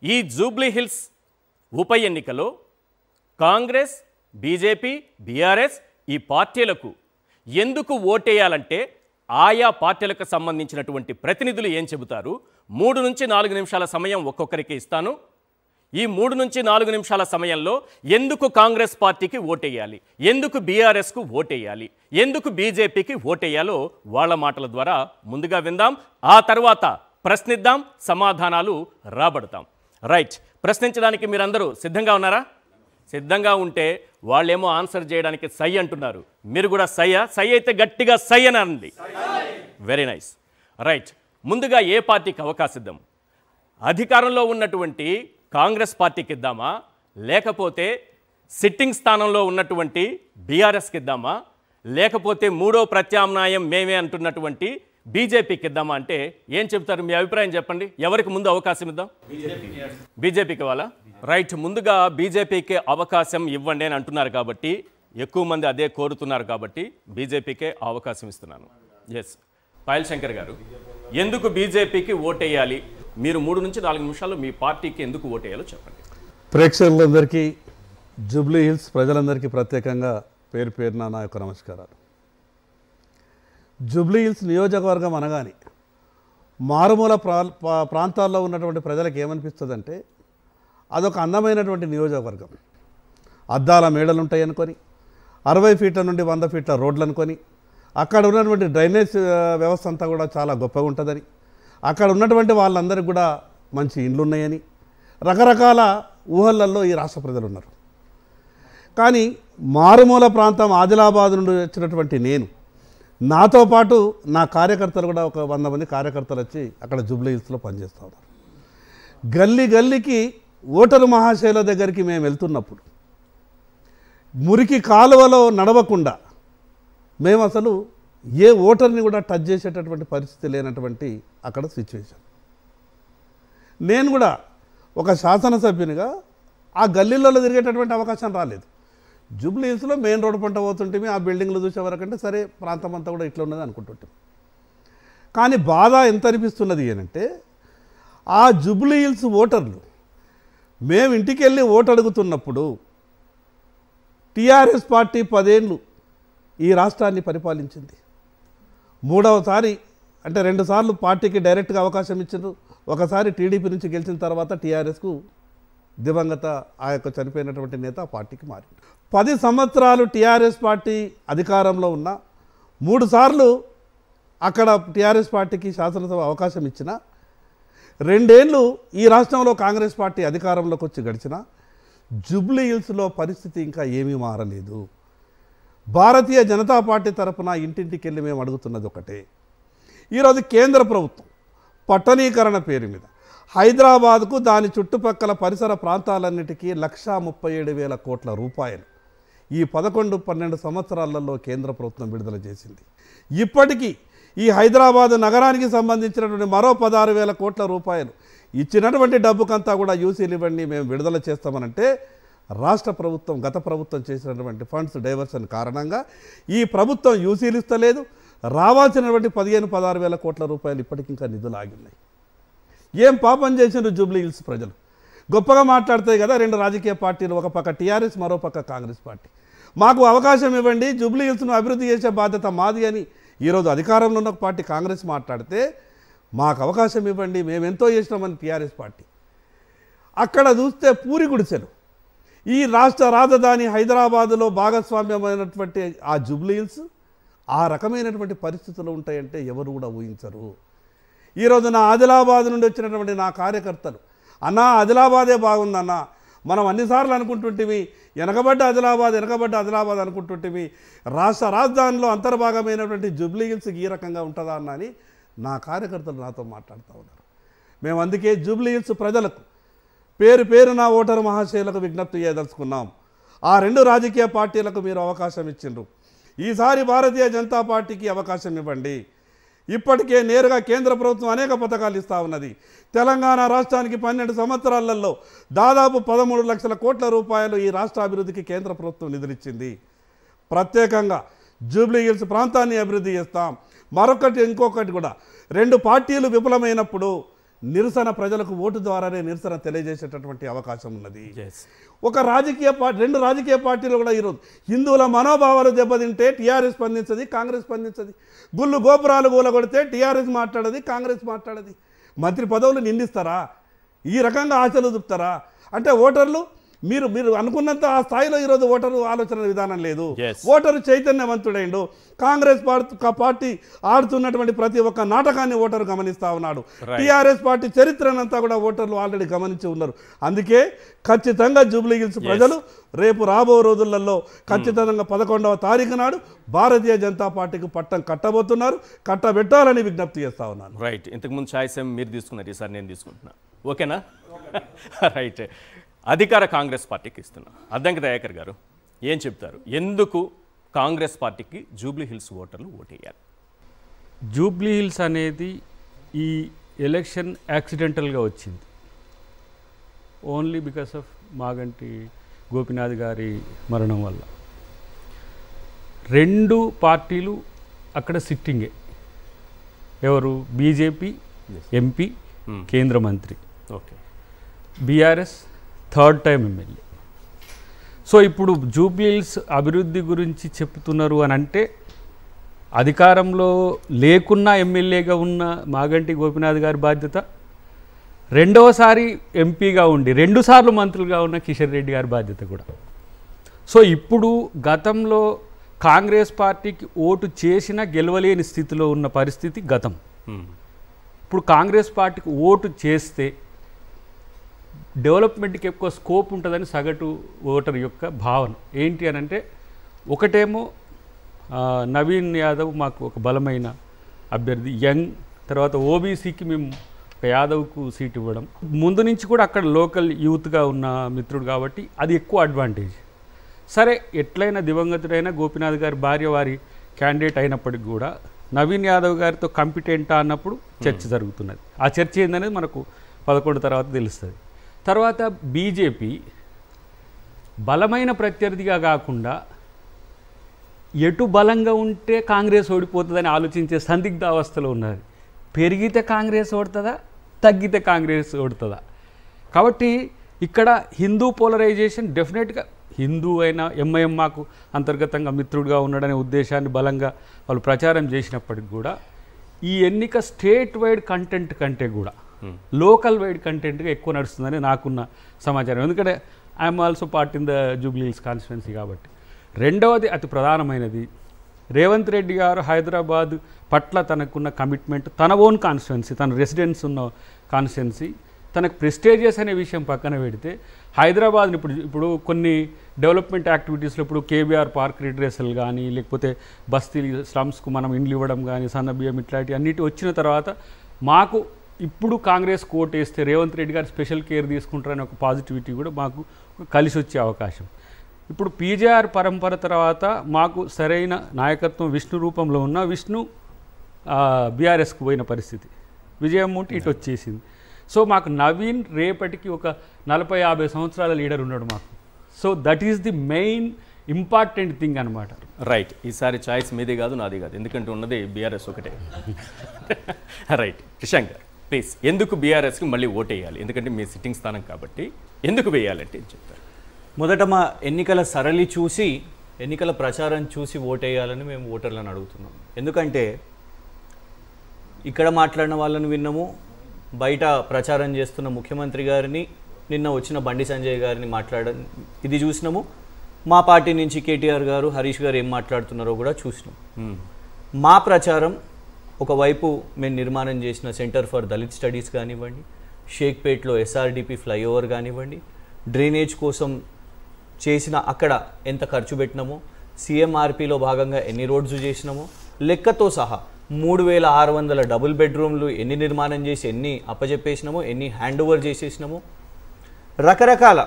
ఈ Jubilee hills ఉప ఎన్నికలో కాంగ్రెస్, బీజేపీ, బీఆర్ఎస్ ఈ పార్టీలకు ఎందుకు ఓటేయాలంటే ఆయా పార్టీలకు సంబంధించినటువంటి ప్రతినిధులు ఏం చెబుతారు? 3 నుంచి 4 నిమిషాల సమయం ఒక్కొక్కరికి ఇస్తాను. ఈ 3 నుంచి 4 నిమిషాల సమయంలో ఎందుకు కాంగ్రెస్ పార్టీకి ఓటేయాలి, ఎందుకు బీఆర్ఎస్కు ఓటేయాలి, ఎందుకు బీజేపీకి ఓటేయాలో వాళ్ళ మాటల ద్వారా ముందుగా విందాం. ఆ తర్వాత ప్రశ్నిద్దాం, సమాధానాలు రాబడతాం. రైట్, ప్రశ్నించడానికి మీరందరూ సిద్ధంగా ఉన్నారా? సిద్ధంగా ఉంటే వాళ్ళేమో ఆన్సర్ చేయడానికి సై అంటున్నారు. మీరు కూడా సయ్యా? సై అయితే గట్టిగా సై అని అనండి. Very nice. రైట్, ముందుగా ఏ పార్టీకి అవకాశం ఇద్దాం? అధికారంలో ఉన్నటువంటి కాంగ్రెస్ పార్టీకి ఇద్దామా, లేకపోతే సిట్టింగ్ స్థానంలో ఉన్నటువంటి బీఆర్ఎస్కి ఇద్దామా, లేకపోతే మూడో ప్రత్యామ్నాయం మేమే అంటున్నటువంటి బీజేపీకి ఇద్దామా అంటే ఏం చెప్తారు? మీ అభిప్రాయం చెప్పండి. ఎవరికి ముందు అవకాశం ఇద్దాం? బీజేపీకి ఇవ్వాలా? రైట్, ముందుగా బీజేపీకి అవకాశం ఇవ్వండి అని అంటున్నారు కాబట్టి, ఎక్కువ మంది అదే కోరుతున్నారు కాబట్టి బీజేపీకే అవకాశం ఇస్తున్నాను. ఎస్, పాయల్ శంకర్ గారు, ఎందుకు బీజేపీకి ఓటేయాలి? మీరు 3 నుంచి 4 నిమిషాలు మీ పార్టీకి ఎందుకు ఓటేయాలో చెప్పండి. ప్రేక్షకులందరికీ, జూబ్లీ హిల్స్ ప్రజలందరికీ ప్రత్యేకంగా పేరు పేరున నా యొక్క నమస్కారాలు. జూబ్లీ హిల్స్ నియోజకవర్గం అనగానే మారుమూల ప్రాంతాల్లో ఉన్నటువంటి ప్రజలకు ఏమనిపిస్తుందంటే అదొక అందమైనటువంటి నియోజకవర్గం. అద్దాల మేడలు ఉంటాయి అనుకొని, 60 ఫీట్ల నుండి 100 ఫీట్ల రోడ్లు అనుకొని, అక్కడ ఉన్నటువంటి డ్రైనేజ్ వ్యవస్థ అంతా కూడా చాలా గొప్పగా ఉంటుందని, అక్కడ ఉన్నటువంటి వాళ్ళందరికీ కూడా మంచి ఇండ్లు ఉన్నాయని రకరకాల ఊహలల్లో ఈ రాష్ట్ర ప్రజలు ఉన్నారు. కానీ మారుమూల ప్రాంతం ఆదిలాబాద్ నుండి వచ్చినటువంటి నేను, నాతో పాటు నా కార్యకర్తలు కూడా ఒక 100 మంది కార్యకర్తలు వచ్చి అక్కడ జూబ్లీ హిల్స్లో పనిచేస్తూ ఉన్నారు. గల్లీ గల్లీకి ఓటరు మహాశైల దగ్గరికి మేము వెళ్తున్నప్పుడు మురికి కాలువలో నడవకుండా మేము అసలు ఏ ఓటర్ని కూడా టచ్ చేసేటటువంటి పరిస్థితి లేనటువంటి అక్కడ సిచ్యువేషన్. నేను కూడా ఒక శాసనసభ్యునిగా ఆ గల్లీలలో తిరిగేటటువంటి అవకాశం రాలేదు. జూబ్లీ హిల్స్లో మెయిన్ రోడ్ పంట పోతుంటే ఆ బిల్డింగ్లు చూసేవరకంటే సరే ప్రాంతం అంతా కూడా ఇట్లా ఉన్నది అనుకుంటుంటాం. కానీ బాధ ఎంత అనిపిస్తున్నది ఏంటంటే, ఆ జూబ్లీ హిల్స్ ఓటర్లు మేము ఇంటికి వెళ్ళి ఓటు అడుగుతున్నప్పుడు టీఆర్ఎస్ పార్టీ 10 ఏళ్ళు ఈ రాష్ట్రాన్ని పరిపాలించింది. 3వసారి అంటే 2 సార్లు పార్టీకి డైరెక్ట్గా అవకాశం ఇచ్చారు. ఒకసారి టీడీపీ నుంచి గెలిచిన తర్వాత టీఆర్ఎస్కు దివంగత ఆ యొక్క చనిపోయినటువంటి నేత పార్టీకి మారింది. 10 సంవత్సరాలు టీఆర్ఎస్ పార్టీ అధికారంలో ఉన్న 3 సార్లు అక్కడ టీఆర్ఎస్ పార్టీకి శాసనసభ అవకాశం ఇచ్చిన, 2 ఏళ్ళు ఈ రాష్ట్రంలో కాంగ్రెస్ పార్టీ అధికారంలోకి వచ్చి గడిచిన జూబ్లీ హిల్స్లో పరిస్థితి ఇంకా ఏమీ మారలేదు. భారతీయ జనతా పార్టీ తరఫున ఇంటింటికి వెళ్ళి మేము అడుగుతున్నది ఒకటే. ఈరోజు కేంద్ర ప్రభుత్వం పట్టణీకరణ పేరు మీద హైదరాబాద్కు దాని చుట్టుపక్కల పరిసర ప్రాంతాలన్నిటికీ 1,37,000 కోట్ల రూపాయలు ఈ 11-12 సంవత్సరాలలో కేంద్ర ప్రభుత్వం విడుదల చేసింది. ఇప్పటికీ ఈ హైదరాబాద్ నగరానికి సంబంధించినటువంటి మరో 16,000 కోట్ల రూపాయలు ఇచ్చినటువంటి డబ్బుకంతా కూడా యూసీలు ఇవ్వండి, మేము విడుదల చేస్తామనంటే రాష్ట్ర ప్రభుత్వం గత ప్రభుత్వం చేసినటువంటి ఫండ్స్ డైవర్షన్ కారణంగా ఈ ప్రభుత్వం యూసీలు ఇస్తలేదు. రావాల్సినటువంటి 15-16,000 కోట్ల రూపాయలు ఇప్పటికి ఇంకా నిధులు ఆగినాయి. ఏం పాపం చేసిండ్రు జూబ్లీ హిల్స్ ప్రజలు? గొప్పగా మాట్లాడతాయి కదా 2 రాజకీయ పార్టీలు, ఒక పక్క టీఆర్ఎస్, మరో పక్క కాంగ్రెస్ పార్టీ. మాకు అవకాశం ఇవ్వండి, జూబ్లీ హిల్స్ను అభివృద్ధి చేసే బాధ్యత మాది అని ఈరోజు అధికారంలో ఉన్న పార్టీ కాంగ్రెస్ మాట్లాడితే, మాకు అవకాశం ఇవ్వండి, మేము ఎంతో చేసినామని టీఆర్ఎస్ పార్టీ. అక్కడ చూస్తే పూరి గుడిసెలు. ఈ రాష్ట్ర రాజధాని హైదరాబాదులో భాగస్వామ్యమైనటువంటి ఆ జూబ్లీ హిల్స్ ఆ రకమైనటువంటి పరిస్థితులు ఉంటాయంటే ఎవరు కూడా ఊహించరు. ఈరోజు నా ఆదిలాబాద్ నుండి వచ్చినటువంటి నా కార్యకర్తలు, అన్నా ఆదిలాబాదే బాగుందన్నా, మనం అన్నిసార్లు అనుకుంటుంటివి వెనకబడ్డ ఆదిలాబాద్ అనుకుంటుంటివి, రాష్ట్ర రాజధానిలో అంతర్భాగమైనటువంటి జూబ్లీ హిల్స్ ఈ రకంగా ఉంటుందా అన్న అని నా కార్యకర్తలు నాతో మాట్లాడుతూ ఉన్నారు. మేము అందుకే జూబ్లీ హిల్స్ ప్రజలకు పేరు పేరున ఓటరు మహాశయులకు విజ్ఞప్తి చేయదలుచుకున్నాం. ఆ 2 రాజకీయ పార్టీలకు మీరు అవకాశం ఇచ్చిండ్రు, ఈసారి భారతీయ జనతా పార్టీకి అవకాశం ఇవ్వండి. ఇప్పటికే నేరుగా కేంద్ర ప్రభుత్వం అనేక పథకాలు ఇస్తూ ఉన్నది. తెలంగాణ రాష్ట్రానికి 12 సంవత్సరాలలో దాదాపు 13 లక్షల కోట్ల రూపాయలు ఈ రాష్ట్ర అభివృద్ధికి కేంద్ర ప్రభుత్వం నిధులిచ్చింది. ప్రత్యేకంగా జూబ్లీ హిల్స్ ప్రాంతాన్ని అభివృద్ధి చేస్తాం. మరొకటి ఇంకొకటి కూడా, 2 పార్టీలు విఫలమైనప్పుడు నిరసన ప్రజలకు ఓటు ద్వారానే నిరసన తెలియజేసేటటువంటి అవకాశం ఉన్నది. Yes. ఒక రాజకీయ పార్టీ, రెండు రాజకీయ పార్టీలు కూడా ఈరోజు హిందువుల మనోభావాలు దెబ్బతింటే టీఆర్ఎస్ స్పందించది, కాంగ్రెస్ స్పందించది. గుళ్ళు గోపురాలు కూలగొడితే టీఆర్ఎస్ మాట్లాడది, కాంగ్రెస్ మాట్లాడది. మంత్రి పదవులు నిందిస్తారా? ఈ రకంగా ఆశలు చూపుతారా? అంటే ఓటర్లు మీరు అనుకున్నంత ఆ స్థాయిలో ఈరోజు ఓటరు ఆలోచన విధానం లేదు. ఓటరు చైతన్యవంతుడైండు. కాంగ్రెస్ పార్టీ ఆడుతున్నటువంటి ప్రతి ఒక్క నాటకాన్ని ఓటరు గమనిస్తూ ఉన్నాడు. టీఆర్ఎస్ పార్టీ చరిత్రనంతా కూడా ఓటర్లు ఆల్రెడీ గమనించి ఉన్నారు. అందుకే ఖచ్చితంగా జూబ్లీ హిల్స్ ప్రజలు రేపు రాబో రోజులలో ఖచ్చితంగా 11వ తారీఖు నాడు భారతీయ జనతా పార్టీకి పట్టం కట్టబోతున్నారు. కట్టబెట్టాలని విజ్ఞప్తి చేస్తా ఉన్నాను. రైట్. ఇంతకుముందు ఛాయిస్ మీరు తీసుకున్నారు, ఈసారి నేను తీసుకుంటున్నా. ఓకేనా? రైట్. అధికార కాంగ్రెస్ పార్టీకి ఇస్తున్నా. అద్దంకి దయాకర్ గారు ఏం చెప్తారు? ఎందుకు కాంగ్రెస్ పార్టీకి జూబ్లీ హిల్స్ ఓటర్లు ఓటేయాలి? జూబ్లీ హిల్స్ అనేది ఈ ఎలక్షన్ యాక్సిడెంటల్గా వచ్చింది. Only because of Maganti Gopinath గారి మరణం వల్ల. రెండు పార్టీలు అక్కడ సిట్టింగే. ఎవరు? బీజేపీ ఎంపీ, కేంద్ర మంత్రి. Okay. BRS third time MLA. So ఇప్పుడు జూబ్లీ హిల్స్ అభివృద్ధి గురించి చెప్తున్నారు అని అంటే, అధికారంలో లేకున్నా ఎమ్మెల్యేగా ఉన్న మాగంటి గోపినాథ్ గారి బాధ్యత, రెండవసారి ఎంపీగా ఉండి 2 సార్లు మంత్రులుగా ఉన్న కిషన్ రెడ్డి గారి బాధ్యత కూడా. సో ఇప్పుడు గతంలో కాంగ్రెస్ పార్టీకి ఓటు చేసినా గెలవలేని స్థితిలో ఉన్న పరిస్థితి గతం. ఇప్పుడు కాంగ్రెస్ పార్టీకి ఓటు చేస్తే డెవలప్మెంట్కి ఎక్కువ స్కోప్ ఉంటుందని సగటు ఓటర్ యొక్క భావన. ఏంటి అని అంటే, ఒకటేమో నవీన్ యాదవ్ మాకు ఒక బలమైన అభ్యర్థి, యంగ్, తర్వాత ఓబీసీకి మేము ఒక యాదవ్కు సీట్ ఇవ్వడం, ముందు నుంచి కూడా అక్కడ లోకల్ యూత్గా ఉన్న మిత్రుడు కాబట్టి అది ఎక్కువ అడ్వాంటేజ్. సరే, ఎట్లయినా దివంగతుడైన గోపినాథ్ గారి భార్య వారి క్యాండిడేట్ అయినప్పటికి కూడా నవీన్ యాదవ్ గారితో కంపిటెంటా అన్నప్పుడు చర్చ జరుగుతున్నది. ఆ చర్చ ఏందనేది మనకు 11 తర్వాత తెలుస్తుంది. తర్వాత బీజేపీ బలమైన ప్రత్యర్థిగా కాకుండా ఎటు బలంగా ఉంటే కాంగ్రెస్ ఓడిపోతుందని ఆలోచించే సందిగ్ధ అవస్థలో ఉన్నది. పెరిగితే కాంగ్రెస్ ఓడుతుందా, తగ్గితే కాంగ్రెస్ ఓడుతుందా? కాబట్టి ఇక్కడ హిందూ పోలరైజేషన్ డెఫినెట్గా, హిందూ అయినా ఎంఐఎం మాకు అంతర్గతంగా మిత్రుడిగా ఉన్నాడనే ఉద్దేశాన్ని బలంగా వాళ్ళు ప్రచారం చేసినప్పటికి కూడా ఈ ఎన్నిక స్టేట్ వైడ్ కంటెంట్ కంటే కూడా లోకల్ వైడ్ కంటెంట్గా ఎక్కువ నడుస్తుందని నాకున్న సమాచారం. ఎందుకంటే I'm also part in the Jubilee hills constituency కాబట్టి. రెండవది అతి ప్రధానమైనది, రేవంత్ రెడ్డి గారు హైదరాబాద్ పట్ల తనకున్న కమిట్మెంట్, తన ఓన్ కాన్స్టిట్యున్సీ, తన రెసిడెన్స్ ఉన్న కాన్స్టిట్యున్సీ, తనకు ప్రెస్టేజియస్ అనే విషయం పక్కన పెడితే హైదరాబాద్ని ఇప్పుడు కొన్ని డెవలప్మెంట్ యాక్టివిటీస్లో ఇప్పుడు కేబీఆర్ పార్క్ రిడ్రెసల్ కానీ, లేకపోతే బస్తీ స్లమ్స్కు మనం ఇండ్లు ఇవ్వడం కానీ, సన్నబియ్యం ఇట్లాంటి అన్నిటి వచ్చిన తర్వాత మాకు ఇప్పుడు కాంగ్రెస్ కోట్ వేస్తే రేవంత్ రెడ్డి గారు స్పెషల్ కేర్ తీసుకుంటారనే ఒక పాజిటివిటీ కూడా మాకు కలిసి వచ్చే అవకాశం. ఇప్పుడు పీజేఆర్ పరంపర తర్వాత మాకు సరైన నాయకత్వం విష్ణు రూపంలో ఉన్న విష్ణు బీఆర్ఎస్కు పోయిన పరిస్థితి, విజయమ్మూటి ఇటు వచ్చేసింది. సో మాకు నవీన్ రేపటికి ఒక 40-50 సంవత్సరాల లీడర్ ఉన్నాడు మాకు. So that is the main important thing అనమాట. రైట్. ఈసారి చాయిస్ మీదే కాదు, నాది కాదు, ఎందుకంటే ఉన్నది బీఆర్ఎస్ ఒకటే. రైట్. కిషాంక్ గారు ప్లీజ్, ఎందుకు బీఆర్ఎస్కి మళ్ళీ ఓటేయాలి? ఎందుకంటే మీ సిట్టింగ్ స్థానం కాబట్టి ఎందుకు వేయాలంటే ఏం చెప్తారు? మొదట మా ఎన్నికల సరళి చూసి, ఎన్నికల ప్రచారం చూసి ఓటేయాలని మేము ఓటర్లను అడుగుతున్నాం. ఎందుకంటే ఇక్కడ మాట్లాడిన వాళ్ళని విన్నాము, బయట ప్రచారం చేస్తున్న ముఖ్యమంత్రి గారిని, నిన్న వచ్చిన బండి సంజయ్ గారిని ఇది చూసినాము. మా పార్టీ నుంచి కేటీఆర్ గారు, హరీష్ గారు ఏం మాట్లాడుతున్నారో కూడా చూసినాం. మా ప్రచారం ఒకవైపు మేము నిర్మాణం చేసిన సెంటర్ ఫర్ దళిత్ స్టడీస్ కానివ్వండి, షేక్పేట్లో ఎస్ఆర్డిపి ఫ్లైఓవర్ కానివ్వండి, డ్రైనేజ్ కోసం చేసిన అక్కడ ఎంత ఖర్చు పెట్టినామో, సిఎంఆర్పిలో భాగంగా ఎన్ని రోడ్స్ చేసినామో లెక్కతో సహా 3600 డబుల్ బెడ్రూమ్లు ఎన్ని నిర్మాణం చేసి ఎన్ని అప్పచెప్పేసినామో, ఎన్ని హ్యాండ్ ఓవర్ చేసేసినామో, రకరకాల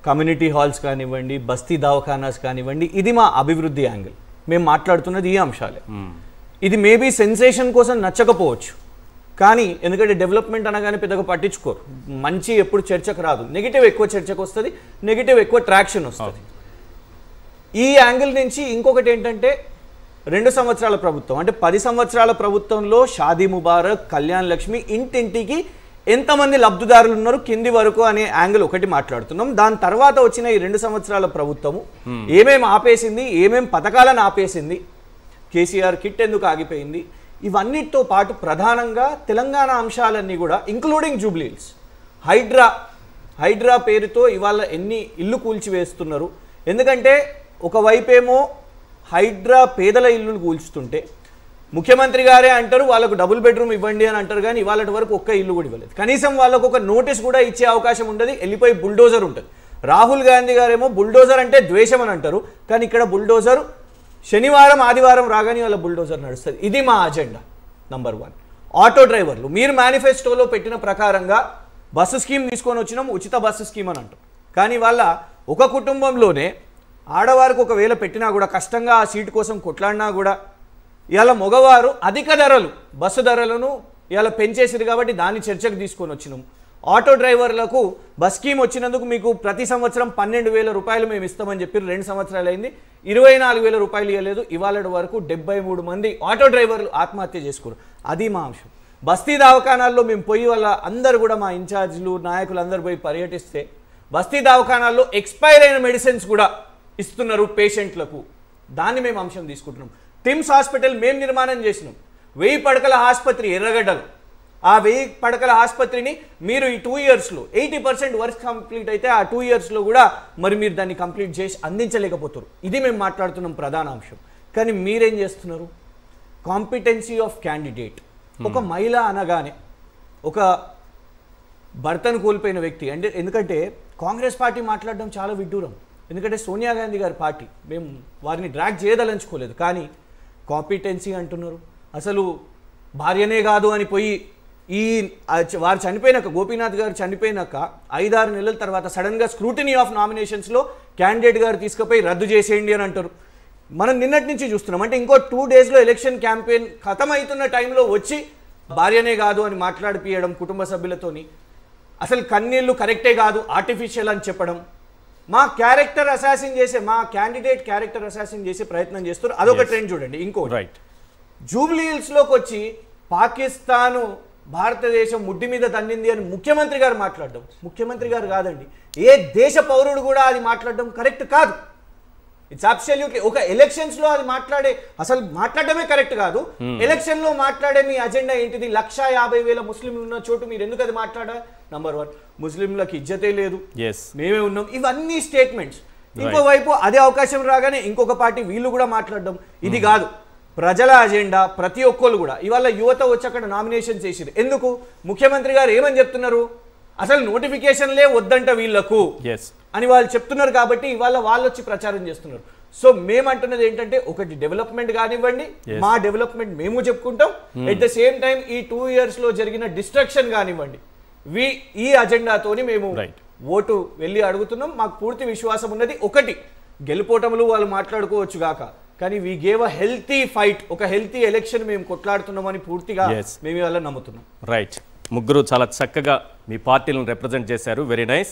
కమ్యూనిటీ హాల్స్ కానివ్వండి, బస్తీ దవాఖానాస్ కానివ్వండి, ఇది మా అభివృద్ధి యాంగిల్. మేము మాట్లాడుతున్నది ఈ అంశాలే. ఇది మేబీ సెన్సేషన్ కోసం నచ్చకపోవచ్చు, కానీ ఎందుకంటే డెవలప్మెంట్ అనగానే పెద్దగా పట్టించుకోరు. మంచి ఎప్పుడు చర్చకు రాదు, నెగిటివ్ ఎక్కువ చర్చకు వస్తుంది, నెగిటివ్ ఎక్కువ ట్రాక్షన్ వస్తుంది. ఈ యాంగిల్ నుంచి ఇంకొకటి ఏంటంటే, 2 సంవత్సరాల ప్రభుత్వం అంటే 10 సంవత్సరాల ప్రభుత్వంలో షాదీ ముబారక్, కళ్యాణ్ లక్ష్మి ఇంటింటికి ఎంతమంది లబ్ధిదారులు ఉన్నారు కింది వరకు అనే యాంగిల్ ఒకటి మాట్లాడుతున్నాం. దాని తర్వాత వచ్చిన ఈ 2 సంవత్సరాల ప్రభుత్వము ఏమేమి ఆపేసింది, ఏమేం పథకాలను ఆపేసింది, కేసీఆర్ కిట్ ఎందుకు ఆగిపోయింది, ఇవన్నిటితో పాటు ప్రధానంగా తెలంగాణ అంశాలన్నీ కూడా ఇంక్లూడింగ్ జూబ్లీ హిల్స్, హైడ్రా పేరుతో ఇవాళ ఎన్ని ఇల్లు కూల్చివేస్తున్నారు. ఎందుకంటే ఒకవైపేమో హైడ్రా పేదల ఇల్లులు కూల్చుతుంటే ముఖ్యమంత్రి గారే అంటారు వాళ్ళకు డబుల్ బెడ్రూమ్ ఇవ్వండి అని అంటారు, కానీ ఇవాళ వరకు ఒక్క ఇల్లు కూడా ఇవ్వలేదు. కనీసం వాళ్ళకు ఒక నోటీస్ కూడా ఇచ్చే అవకాశం ఉండదు, వెళ్ళిపోయి బుల్డోజర్ ఉంటుంది. రాహుల్ గాంధీ గారేమో బుల్డోజర్ అంటే ద్వేషం అని అంటారు, కానీ ఇక్కడ బుల్డోజర్ శనివారం ఆదివారం రాగానే వాళ్ళ బుల్డోజర్ నడుస్తుంది. ఇది మా అజెండా నంబర్ 1. ఆటో డ్రైవర్లు మీరు మేనిఫెస్టోలో పెట్టిన ప్రకారంగా బస్సు స్కీమ్ తీసుకొని వచ్చినాం, ఉచిత బస్సు స్కీమ్ అని అంటారు, కానీ వాళ్ళ ఒక కుటుంబంలోనే ఆడవారికి ఒకవేళ పెట్టినా కూడా కష్టంగా ఆ సీటు కోసం కొట్లాడినా కూడా ఇవాళ మగవారు అధిక ధరలు బస్సు ధరలను ఇవాళ పెంచేసారు కాబట్టి దాన్ని చర్చకు తీసుకొని వచ్చినాం. ఆటో డ్రైవర్లకు బస్ స్కీమ్ వచ్చినందుకు మీకు ప్రతి సంవత్సరం 12,000 రూపాయలు మేము ఇస్తామని చెప్పి 2 సంవత్సరాలు అయింది, 24,000 రూపాయలు ఇవ్వలేదు. ఇవాళ వరకు 73 మంది ఆటో డ్రైవర్లు ఆత్మహత్య చేసుకున్నారు. అది మా అంశం. బస్తీ దవాఖానాల్లో మేము పోయి వాళ్ళ అందరు కూడా మా ఇన్ఛార్జీలు నాయకులు అందరు పోయి పర్యటిస్తే బస్తీ దవాఖానాల్లో ఎక్స్పైర్ అయిన మెడిసిన్స్ కూడా ఇస్తున్నారు పేషెంట్లకు. దాన్ని మేము అంశం తీసుకుంటున్నాం. టిమ్స్ హాస్పిటల్ మేము నిర్మాణం చేసినాం, 1000 పడకల ఆసుపత్రి ఎర్రగడ్డలు. ఆ 1000 పడకల ఆసుపత్రిని మీరు ఈ 2 ఇయర్స్లో 80% వర్క్ కంప్లీట్ అయితే ఆ 2 ఇయర్స్లో కూడా మరి మీరు దాన్ని కంప్లీట్ చేసి అందించలేకపోతారు. ఇది మేము మాట్లాడుతున్నాం ప్రధాన అంశం. కానీ మీరేం చేస్తున్నారు? Competency of candidate. ఒక మహిళ అనగానే ఒక భర్తను కోల్పోయిన వ్యక్తి అంటే, ఎందుకంటే కాంగ్రెస్ పార్టీ మాట్లాడడం చాలా విడ్డూరం, ఎందుకంటే సోనియా గాంధీ గారి పార్టీ, మేము వారిని డ్రాగ్ చేయదలంచుకోలేదు, కానీ కాంపిటెన్సీ అంటున్నారు. అసలు భార్యనే కాదు అని పోయి వారు చనిపోయినాక, గోపీనాథ్ గారు చనిపోయినాక 5-6 నెలల తర్వాత సడన్గా స్క్రూటినీ ఆఫ్ నామినేషన్స్లో క్యాండిడేట్ గారు తీసుకుపోయి రద్దు చేసేయండి అని అంటారు. మనం నిన్నటి నుంచి చూస్తున్నాం. అంటే ఇంకో 2 డేస్లో ఎలక్షన్ క్యాంపెయిన్ ఖతమవుతున్న టైంలో వచ్చి భార్యనే కాదు అని మాట్లాడిపియడం కుటుంబ సభ్యులతోని, అసలు కన్నీళ్ళు కరెక్టే కాదు ఆర్టిఫిషియల్ అని చెప్పడం, మా క్యారెక్టర్ అసాసిన్ చేసే, మా క్యాండిడేట్ క్యారెక్టర్ అసాసిన్ చేసే ప్రయత్నం చేస్తారు. అదొక ట్రెండ్ చూడండి. ఇంకో జూబ్లీ హిల్స్లోకి వచ్చి పాకిస్తాను భారతదేశం ముడ్డి మీద తన్నింది అని ముఖ్యమంత్రి గారు మాట్లాడడం, ముఖ్యమంత్రి గారు కాదండి, ఏ దేశ పౌరుడు కూడా అది మాట్లాడడం కరెక్ట్ కాదు. ఇట్స్ అబ్సల్యూట్లీ ఒక ఎలక్షన్స్లో అది అసలు మాట్లాడడమే కరెక్ట్ కాదు. ఎలక్షన్లో మాట్లాడే మీ అజెండా ఏంటిది? 150,000 ముస్లింలు ఉన్న చోటు మీరు ఎందుకు అది మాట్లాడాలి? నంబర్ 1, ముస్లింలకు ఇజ్జతే లేదు, మేమే ఉన్నాం, ఇవన్నీ స్టేట్మెంట్స్. ఇంకోవైపు అదే అవకాశం రాగానే ఇంకొక పార్టీ వీళ్ళు కూడా మాట్లాడడం, ఇది కాదు. ప్రజల అజెండా ప్రతి ఒక్కళ్ళు కూడా. ఇవాళ యువత వచ్చి అక్కడ నామినేషన్ చేసిరు. ఎందుకు? ముఖ్యమంత్రి గారు ఏమని చెప్తున్నారు? అసలు నోటిఫికేషన్లే వద్దంట వీళ్లకు అని వాళ్ళు చెప్తున్నారు, కాబట్టి ఇవాళ వాళ్ళు వచ్చి ప్రచారం చేస్తున్నారు. సో మేమంటున్నది ఏంటంటే, ఒకటి డెవలప్మెంట్ కానివ్వండి, మా డెవలప్మెంట్ మేము చెప్పుకుంటాం, ఎట్ ద సేమ్ టైం ఈ 2 ఇయర్స్లో జరిగిన డిస్ట్రక్షన్ కానివ్వండి, ఈ అజెండాతోని మేము ఓటు వెళ్ళి అడుగుతున్నాం. మాకు పూర్తి విశ్వాసం ఉన్నది. ఒకటి, గెలుపోటములు వాళ్ళు మాట్లాడుకోవచ్చు గాక, కానీ we gave a healthy fight, ఒక హెల్తీ ఎలక్షన్ మేము కొట్లాడుతున్నామని పూర్తిగా మేము ఇవాళ నమ్ముతున్నాం. రైట్. ముగ్గురు చాలా చక్కగా మీ పార్టీలను రిప్రజెంట్ చేశారు. Very nice.